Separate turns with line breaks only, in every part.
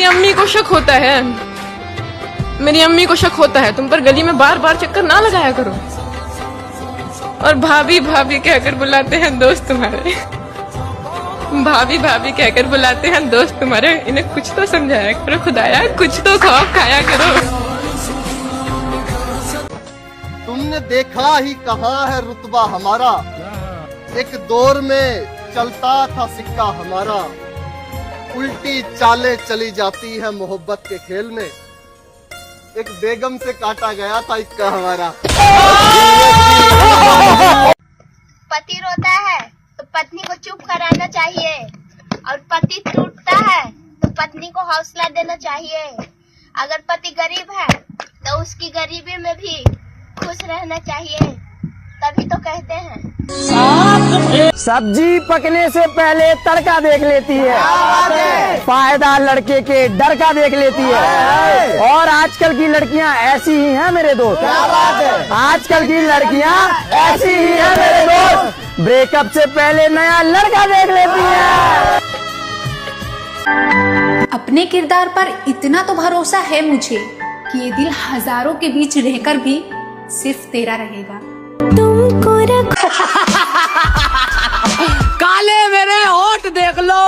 अम्मी को शक होता है, मेरी अम्मी को शक होता है तुम पर, गली में बार बार चक्कर ना लगाया करो। और भाभी भाभी कहकर बुलाते हैं दोस्त तुम्हारे, भाभी भाभी कहकर बुलाते हैं दोस्त तुम्हारे। इन्हें कुछ तो समझाया करो खुदाया, कुछ तो खौफ खाया करो।
तुमने देखा ही कहाँ है रुतबा हमारा, एक दौर में चलता था सिक्का हमारा, उल्टी चालें चली जाती है मोहब्बत के खेल में, एक बेगम से काटा गया था इक्का हमारा।
पति रोता है तो पत्नी को चुप कराना चाहिए, और पति टूटता है तो पत्नी को हौसला देना चाहिए। अगर पति गरीब है तो उसकी गरीबी में भी खुश रहना चाहिए, तभी तो कहते हैं
सब्जी पकने से पहले तड़का देख लेती है, फायदा लड़के के डर का देख लेती है। और आजकल की लड़कियां ऐसी ही हैं मेरे दोस्त, आजकल की लड़कियां ऐसी ही हैं मेरे दोस्त, ब्रेकअप से पहले नया लड़का देख लेती हैं।
अपने किरदार पर इतना तो भरोसा है मुझे कि ये दिल हजारों के बीच रहकर भी सिर्फ तेरा रहेगा। तुमको
काले मेरे होठ देख लो,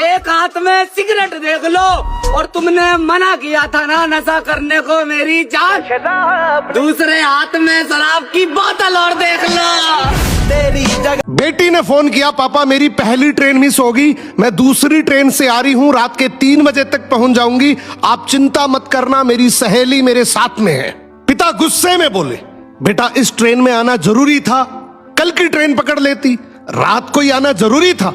एक हाथ में सिगरेट देख लो, और तुमने मना किया था ना नशा करने को मेरी जान, दूसरे हाथ में शराब की बोतल और देख लो तेरी जगह।
बेटी ने फोन किया, पापा मेरी पहली ट्रेन मिस होगी, मैं दूसरी ट्रेन से आ रही हूँ, रात के 3 बजे तक पहुंच जाऊंगी, आप चिंता मत करना, मेरी सहेली मेरे साथ में है। पिता गुस्से में बोले, बेटा इस ट्रेन में आना जरूरी था, कल की ट्रेन पकड़ लेती, रात को ही आना जरूरी था।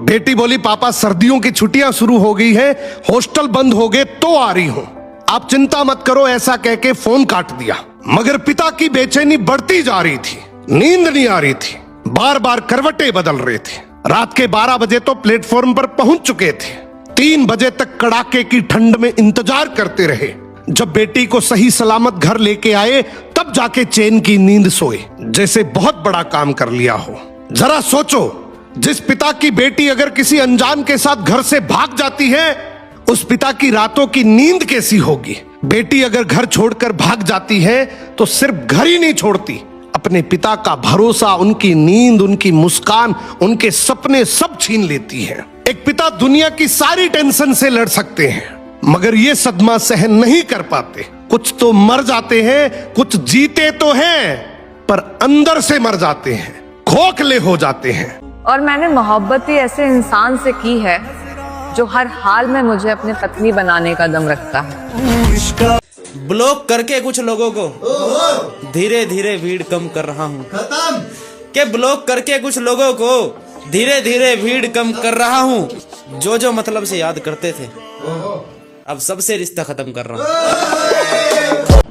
बेटी बोली, पापा सर्दियों की छुट्टियां शुरू हो गई है, हॉस्टल बंद हो गए तो आ रही हूं, आप चिंता मत करो, ऐसा कह के फोन काट दिया। मगर पिता की बेचैनी बढ़ती जा रही थी, नींद नहीं आ रही थी, बार बार करवटें बदल रहे थे। रात के 12 बजे तो प्लेटफॉर्म पर पहुंच चुके थे, 3 बजे तक कड़ाके की ठंड में इंतजार करते रहे। जब बेटी को सही सलामत घर लेके आए तब जाके चैन की नींद सोए, जैसे बहुत बड़ा काम कर लिया हो। जरा सोचो, जिस पिता की बेटी अगर किसी अनजान के साथ घर से भाग जाती है, उस पिता की रातों की नींद कैसी होगी। बेटी अगर घर छोड़कर भाग जाती है तो सिर्फ घर ही नहीं छोड़ती, अपने पिता का भरोसा, उनकी नींद, उनकी मुस्कान, उनके सपने सब छीन लेती है। एक पिता दुनिया की सारी टेंशन से लड़ सकते हैं, मगर ये सदमा सहन नहीं कर पाते। कुछ तो मर जाते हैं, कुछ जीते तो हैं, पर अंदर से मर जाते हैं, खोखले हो जाते हैं।
और मैंने मोहब्बत ही ऐसे इंसान से की है जो हर हाल में मुझे अपनी पत्नी बनाने का दम रखता है।
ब्लॉक करके कुछ लोगों को धीरे धीरे भीड़ कम कर रहा हूँ, के ब्लॉक करके कुछ लोगों को धीरे धीरे भीड़ कम कर रहा हूँ। जो मतलब से याद करते थे, अब सबसे रिश्ता खत्म कर रहा हूँ।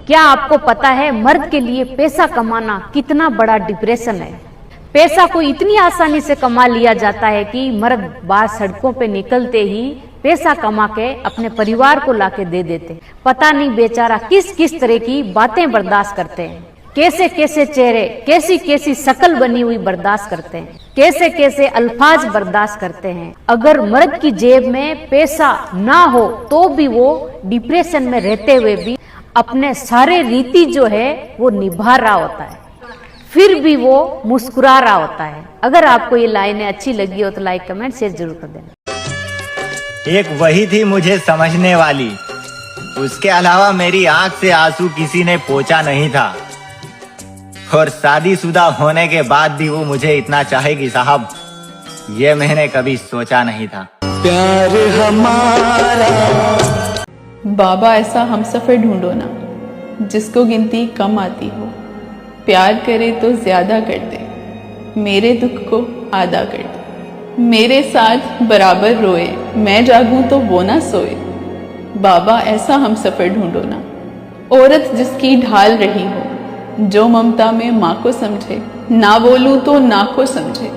क्या आपको पता है मर्द के लिए पैसा कमाना कितना बड़ा डिप्रेशन है। पैसा को इतनी आसानी से कमा लिया जाता है कि मर्द बाहर सड़कों पे निकलते ही पैसा कमा के अपने परिवार को लाके दे देते। पता नहीं बेचारा किस किस तरह की बातें बर्दाश्त करते हैं, कैसे कैसे चेहरे, कैसी कैसी शक्ल बनी हुई बर्दाश्त करते हैं, कैसे कैसे अल्फाज बर्दाश्त करते हैं। अगर मर्द की जेब में पैसा ना हो तो भी वो डिप्रेशन में रहते हुए भी अपने सारे रीति जो है वो निभा रहा होता है, फिर भी वो मुस्कुरा रहा होता है। अगर आपको ये लाइनें अच्छी लगी हो तो लाइक कमेंट शेयर जरूर कर देना।
एक वही थी मुझे समझने वाली, उसके अलावा मेरी आंख से आंसू किसी ने पोंछा नहीं था, और शादीशुदा होने के बाद भी वो मुझे इतना चाहेगी साहब, ये मैंने कभी सोचा नहीं था।
प्यार हमारा।
बाबा ऐसा हमसफर ढूंढो ना जिसको गिनती कम आती हो, प्यार करे तो ज्यादा कर दे, मेरे दुख को आधा कर दे, मेरे साथ बराबर रोए, मैं जागूं तो वो ना सोए। बाबा ऐसा हमसफर ढूंढो ना, औरत जिसकी ढाल रही हो, जो ममता में माँ को समझे, ना बोलूं तो ना को समझे,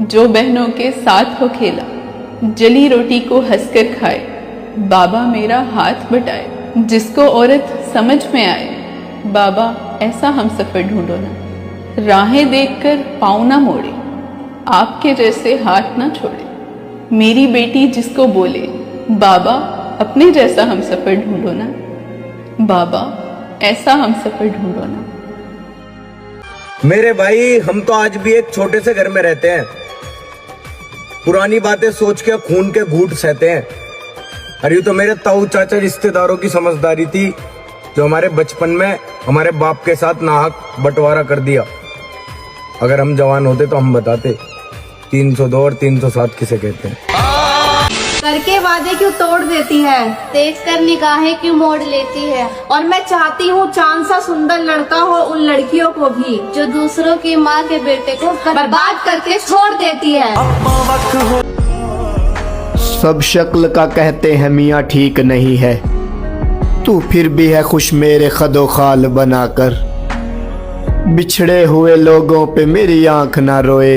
जो बहनों के साथ हो खेला, जली रोटी को हंसकर खाए, बाबा मेरा हाथ बटाए, जिसको औरत समझ में आए। बाबा ऐसा हमसफर ढूंढो ना, राहें देखकर पाँव ना मोड़े, आपके जैसे हाथ ना छोड़े। मेरी बेटी जिसको बोले बाबा अपने जैसा हमसफर ढूंढो ना, बाबा ऐसा हमसफर ढूंढो ना।
मेरे भाई, हम तो आज भी एक छोटे से घर में रहते हैं। पुरानी बातें सोच के खून के घूंट सहते हैं। अरे ये तो मेरे ताऊ चाचा रिश्तेदारों की समझदारी थी, जो हमारे बचपन में हमारे बाप के साथ नाहक बंटवारा कर दिया। अगर हम जवान होते तो हम बताते 302 और 307 किसे कहते हैं।
करके वादे क्यों तोड़ देती है, देख कर निगाहें क्यों मोड़ लेती है। और मैं चाहती हूँ चांद सा सुंदर लड़का हो उन लड़कियों को भी, जो दूसरों की माँ के बेटे को बर्बाद करके छोड़ देती है।
सब शक्ल का कहते हैं मियाँ ठीक नहीं है, तू फिर भी है खुश मेरे खदो खाल बनाकर। बिछड़े हुए लोगों पे मेरी आंख ना रोए,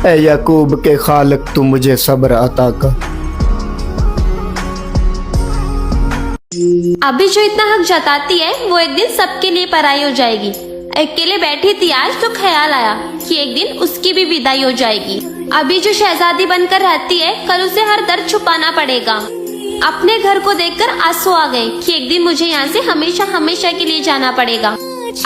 ऐ याकूब के खालिक तू मुझे सब्र अता कर।
अभी जो इतना हक जताती है वो एक दिन सबके लिए पराई हो जाएगी। अकेले बैठी थी आज तो ख्याल आया कि एक दिन उसकी भी विदाई हो जाएगी। अभी जो शहजादी बनकर रहती है कल उसे हर दर्द छुपाना पड़ेगा। अपने घर को देखकर आंसू आ गए कि एक दिन मुझे यहाँ से हमेशा हमेशा के लिए जाना पड़ेगा।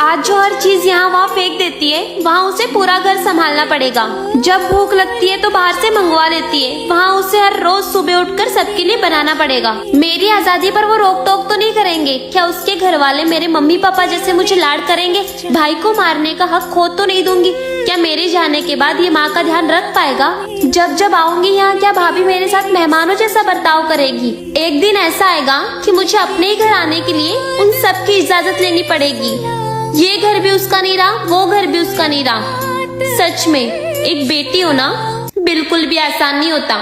आज जो हर चीज यहाँ वहाँ फेंक देती है, वहाँ उसे पूरा घर संभालना पड़ेगा। जब भूख लगती है तो बाहर से मंगवा लेती है, वहाँ उसे हर रोज सुबह उठकर सबके लिए बनाना पड़ेगा। मेरी आजादी पर वो रोक टोक तो नहीं करेंगे? क्या उसके घर वाले मेरे मम्मी पापा जैसे मुझे लाड करेंगे? भाई को मारने का हक खो तो नहीं दूंगी? क्या मेरे जाने के बाद ये माँ का ध्यान रख पाएगा? जब जब आऊंगी यहाँ क्या भाभी मेरे साथ मेहमानों जैसा बर्ताव करेगी? एक दिन ऐसा आएगा कि मुझे अपने ही घर आने के लिए उन सबकी इजाजत लेनी पड़ेगी। ये घर भी उसका नहीं रहा, वो घर भी उसका नहीं रहा। सच में एक बेटी होना बिल्कुल भी आसान नहीं होता।